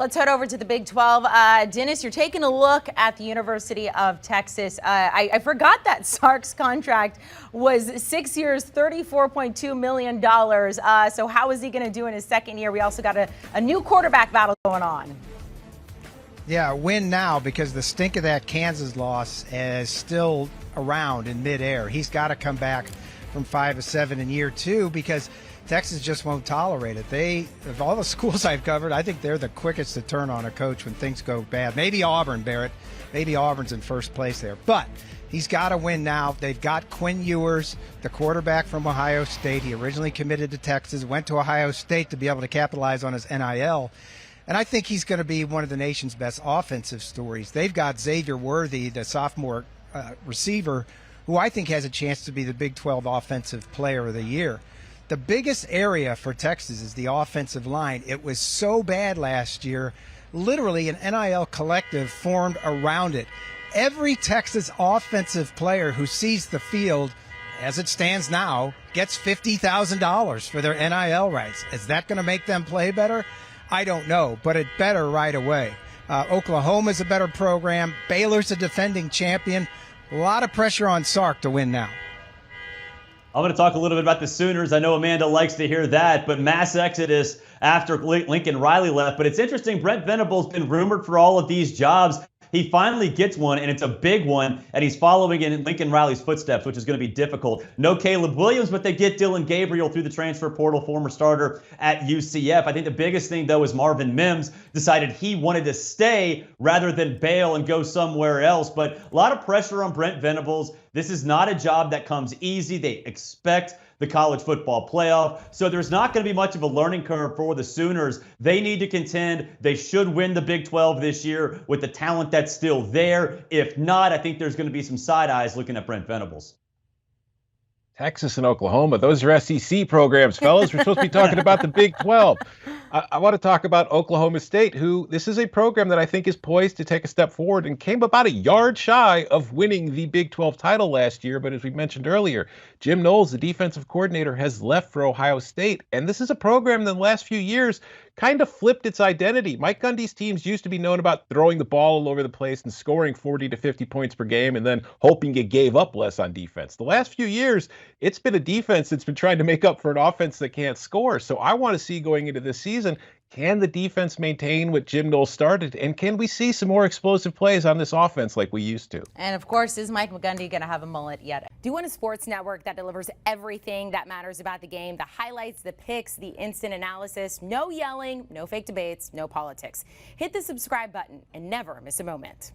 Let's head over to the Big 12. Dennis, you're taking a look at the University of Texas. I forgot that Sark's contract was 6 years, $34.2 million. So how is he going to do in his second year? We also got a new quarterback battle going on. Yeah, win now because the stink of that Kansas loss is still around in midair. He's got to come back from 5-7 in year two because Texas just won't tolerate it. Of all the schools I've covered, I think they're the quickest to turn on a coach when things go bad. Maybe Auburn, Barrett. Maybe Auburn's in first place there. But he's got to win now. They've got Quinn Ewers, the quarterback from Ohio State. He originally committed to Texas, went to Ohio State to be able to capitalize on his NIL. And I think he's going to be one of the nation's best offensive stories. They've got Xavier Worthy, the sophomore receiver, who I think has a chance to be the Big 12 Offensive Player of the Year. The biggest area for Texas is the offensive line. It was so bad last year. Literally an NIL collective formed around it. Every Texas offensive player who sees the field, as it stands now, gets $50,000 for their NIL rights. Is that going to make them play better? I don't know, but it better right away. Oklahoma's a better program. Baylor's a defending champion. A lot of pressure on Sark to win now. I'm going to talk a little bit about the Sooners. I know Amanda likes to hear that, but mass exodus after Lincoln Riley left. But it's interesting, Brent Venables been rumored for all of these jobs. He finally gets one, and it's a big one, and he's following in Lincoln Riley's footsteps, which is going to be difficult. No Caleb Williams, but they get Dylan Gabriel through the transfer portal, former starter at UCF. I think the biggest thing, though, is Marvin Mims decided he wanted to stay rather than bail and go somewhere else. But a lot of pressure on Brent Venables. This is not a job that comes easy. They expect the college football playoff. So there's not going to be much of a learning curve for the Sooners. They need to contend. They should win the Big 12 this year with the talent that's still there. If not, I think there's going to be some side eyes looking at Brent Venables. Texas and Oklahoma, those are SEC programs, fellas. We're supposed to be talking about the Big 12. I want to talk about Oklahoma State, who this is a program that I think is poised to take a step forward and came about a yard shy of winning the Big 12 title last year. But as we mentioned earlier, Jim Knowles, the defensive coordinator, has left for Ohio State. And this is a program that in the last few years kind of flipped its identity. Mike Gundy's teams used to be known about throwing the ball all over the place and scoring 40 to 50 points per game and then hoping it gave up less on defense. The last few years, it's been a defense that's been trying to make up for an offense that can't score. So I want to see going into this season, can the defense maintain what Jim Knowles started? And can we see some more explosive plays on this offense like we used to? And of course, is Mike McGundy going to have a mullet yet? Do you want a sports network that delivers everything that matters about the game? The highlights, the picks, the instant analysis, no yelling, no fake debates, no politics. Hit the subscribe button and never miss a moment.